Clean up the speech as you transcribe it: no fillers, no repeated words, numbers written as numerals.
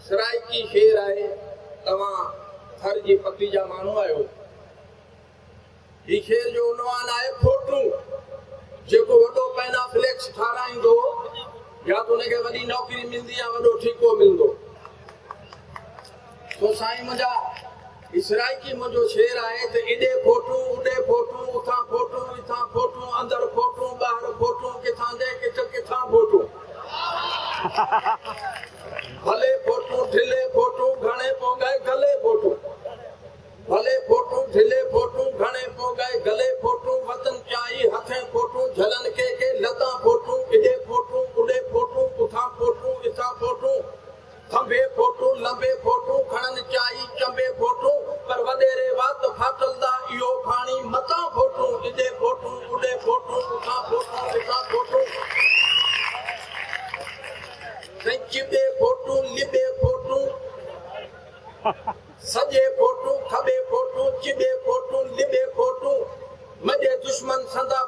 सराइकी शेर आए तवा थर जी पत्ती जा मानू आयो ई शेर जो उनवान आए फोटू जेको वडो पैना फ्लेक्स ठाराइंदो या तो उनके वडी नौकरी मिलदी या वडो ठीको मिलदो तो साईं मुझा इसराइकी मुझो शेर आए तो इडे फोटू उडे फोटू उथा फोटू इथा फोटू अंदर फोटू बाहर फोटू किथा दे किथा फोटू भले फोटू ढिले फोटू घणे पो गए गले फोटू भले फोटू ढिले फोटू घणे पो गए गले फोटू वतन चाई हथे फोटू झलन के लता फोटू इडे फोटू उडे फोटू उथा फोटू इथा फोटू खंबे फोटू लंबे फोटू खणन चाई चंबे फोटू पर वडेरे वात फाटलदा इयो पानी मता फोटू इडे फोटू उडे फोटू उथा फोटू इथा फोटू चिबे फोटू लिबे फोटू सजे फोटू खबे फोटू चिबे फोटू लिबे फोटू मजे दुश्मन संदा